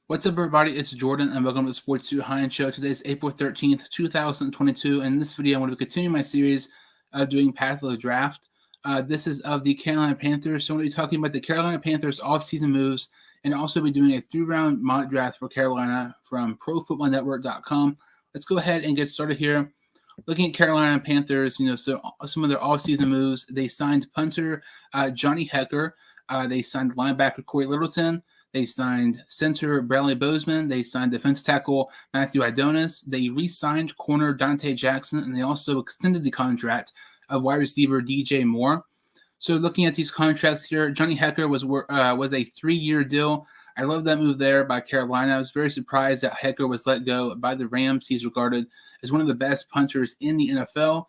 What's up, everybody? It's Jordan, and welcome to the Sports 2 High End Show. Today is April 13th, 2022, and in this video, I want to continue my series of doing Path of the Draft. This is of the Carolina Panthers, so I'm going to be talking about the Carolina Panthers offseason moves, and also be doing a 3-round mock draft for Carolina from ProFootballNetwork.com. Let's go ahead and get started here. Looking at Carolina Panthers, so some of their offseason moves, they signed punter Johnny Hekker. They signed linebacker Corey Littleton. They signed center Bradley Bozeman. They signed defense tackle Matthew Rydonis. They re-signed corner Dante Jackson, and they also extended the contract of wide receiver DJ Moore. So looking at these contracts here, Johnny Hekker was a 3-year deal. I love that move there by Carolina. I was very surprised that Hekker was let go by the Rams. He's regarded as one of the best punters in the NFL.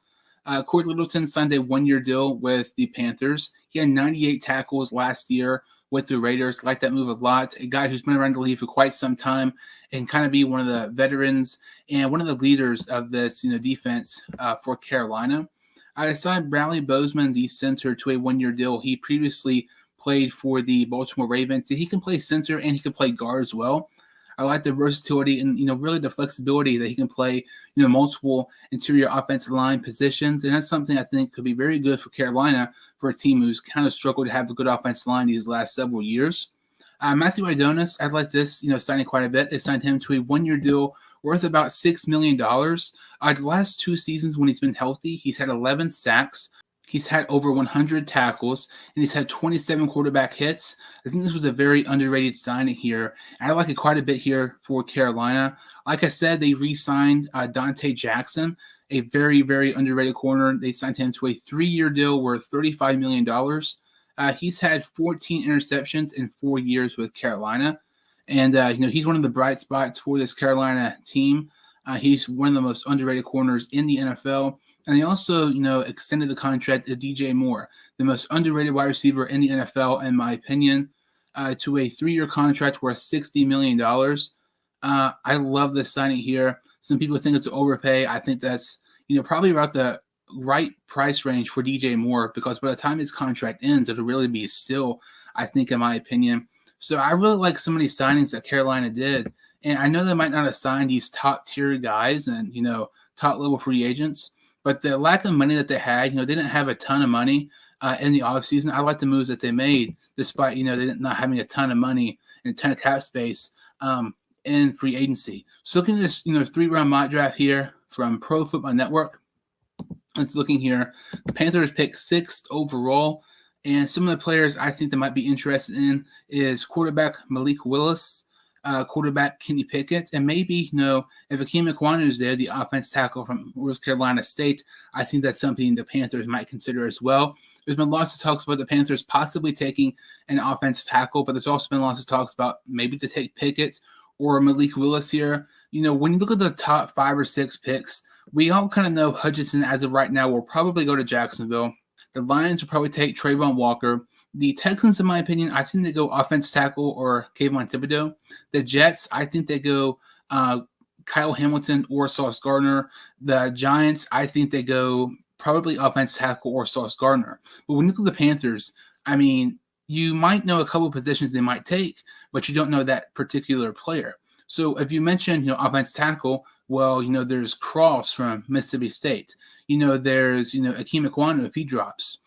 Corey Littleton signed a 1-year deal with the Panthers. He had 98 tackles last year with the Raiders. Like that move a lot. A guy who's been around the league for quite some time and kind of be one of the veterans and one of the leaders of this defense for Carolina. I signed Bradley Bozeman, the center, to a 1-year deal. He previously played for the Baltimore Ravens. He can play center and he can play guard as well. I like the versatility and really the flexibility that he can play multiple interior offensive line positions, and that's something I think could be very good for Carolina, for a team who's kind of struggled to have a good offensive line these last several years. Matthew Rydonis, I like this signing quite a bit. They signed him to a 1-year deal worth about $6 million. The last 2 seasons when he's been healthy, he's had 11 sacks. He's had over 100 tackles, and he's had 27 quarterback hits. I think this was a very underrated signing here. And I like it quite a bit here for Carolina. Like I said, they re-signed Dante Jackson, a very, very underrated corner. They signed him to a 3-year deal worth $35 million. He's had 14 interceptions in 4 years with Carolina. And, he's one of the bright spots for this Carolina team. He's one of the most underrated corners in the NFL. And they also, extended the contract of DJ Moore, the most underrated wide receiver in the NFL, in my opinion, to a 3-year contract worth $60 million. I love this signing here. Some people think it's an overpay. I think that's, probably about the right price range for DJ Moore, because by the time his contract ends, it'll really be a steal, I think, in my opinion. So I really like some of these signings that Carolina did. And I know they might not have signed these top-tier guys and, top-level free agents, but the lack of money that they had, they didn't have a ton of money in the offseason. I like the moves that they made, despite, they not having a ton of money and a ton of cap space in free agency. So looking at this, 3-round mock draft here from Pro Football Network, it's looking here. The Panthers picked 6th overall, and some of the players I think they might be interested in is quarterback Malik Willis, quarterback Kenny Pickett, and maybe, if Akeem Ekwonu is there, the offense tackle from North Carolina State, I think that's something the Panthers might consider as well. There's been lots of talks about the Panthers possibly taking an offense tackle, but there's also been lots of talks about maybe to take Pickett or Malik Willis here. When you look at the top 5 or 6 picks, we all kind of know Hutchinson, as of right now, will probably go to Jacksonville. The Lions will probably take Trayvon Walker. The Texans, in my opinion, I think they go offense tackle or Kayvon Thibodeau. The Jets, I think they go Kyle Hamilton or Sauce Gardner. The Giants, I think they go probably offense tackle or Sauce Gardner. But when you look at the Panthers, you might know a couple positions they might take, but you don't know that particular player. So if you mention, offense tackle, well, there's Cross from Mississippi State. There's, Akeem Ekwonu if he drops.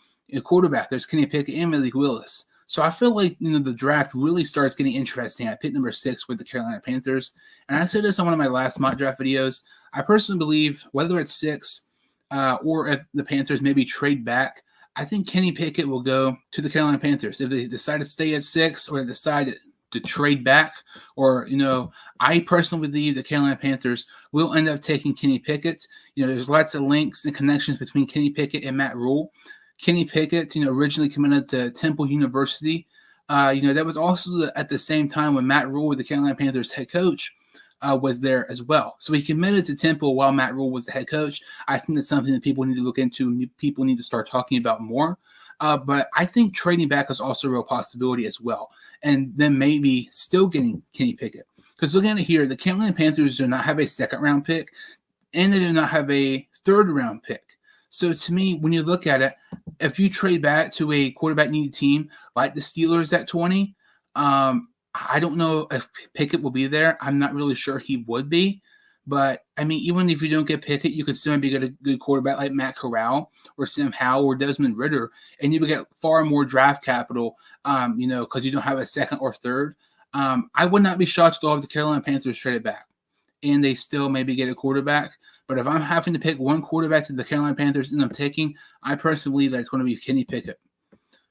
Quarterback, there's Kenny Pickett and Malik Willis. So I feel like, the draft really starts getting interesting at pick number 6 with the Carolina Panthers. And I said this on one of my last mock draft videos. I personally believe whether it's 6 or if the Panthers maybe trade back, I think Kenny Pickett will go to the Carolina Panthers. If they decide to stay at 6 or they decide to trade back, or, I personally believe the Carolina Panthers will end up taking Kenny Pickett. There's lots of links and connections between Kenny Pickett and Matt Rule. Kenny Pickett, originally committed to Temple University. That was also at the same time when Matt Rule, the Carolina Panthers head coach, was there as well. So he committed to Temple while Matt Rule was the head coach. I think that's something that people need to look into and people need to start talking about more. But I think trading back is also a real possibility as well. And then maybe still getting Kenny Pickett. Because looking at it here, the Carolina Panthers do not have a 2nd-round pick, and they do not have a 3rd-round pick. So to me, when you look at it, if you trade back to a quarterback needy team like the Steelers at 20, I don't know if Pickett will be there. I'm not really sure he would be. But, I mean, even if you don't get Pickett, you can still maybe get a good quarterback like Matt Corral or Sam Howell or Desmond Ridder, and you would get far more draft capital, because you don't have a second or third. I would not be shocked at all if the Carolina Panthers traded back and they still maybe get a quarterback. But if I'm having to pick one quarterback to the Carolina Panthers and I'm taking, I personally believe that it's going to be Kenny Pickett.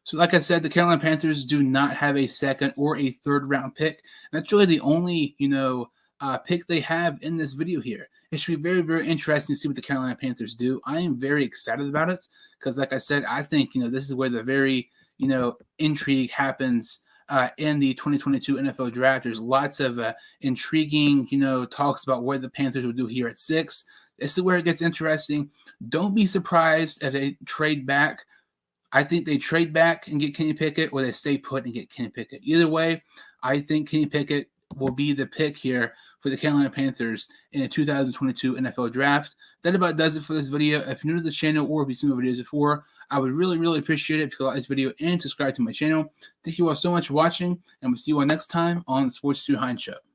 So like I said, the Carolina Panthers do not have a second or a third round pick. That's really the only, pick they have in this video here. It should be very, very interesting to see what the Carolina Panthers do. I am very excited about it because, like I said, I think, this is where the very, intrigue happens in the 2022 NFL draft. There's lots of intriguing, talks about where the Panthers will do here at 6. This is where it gets interesting. Don't be surprised if they trade back. I think they trade back and get Kenny Pickett, or they stay put and get Kenny Pickett. Either way, I think Kenny Pickett will be the pick here for the Carolina Panthers in the 2022 NFL Draft. That about does it for this video. If you're new to the channel or if you've seen my videos before, I would really, really appreciate it if you could like this video and subscribe to my channel. Thank you all so much for watching, and we'll see you all next time on the Sports 2 Hines Show.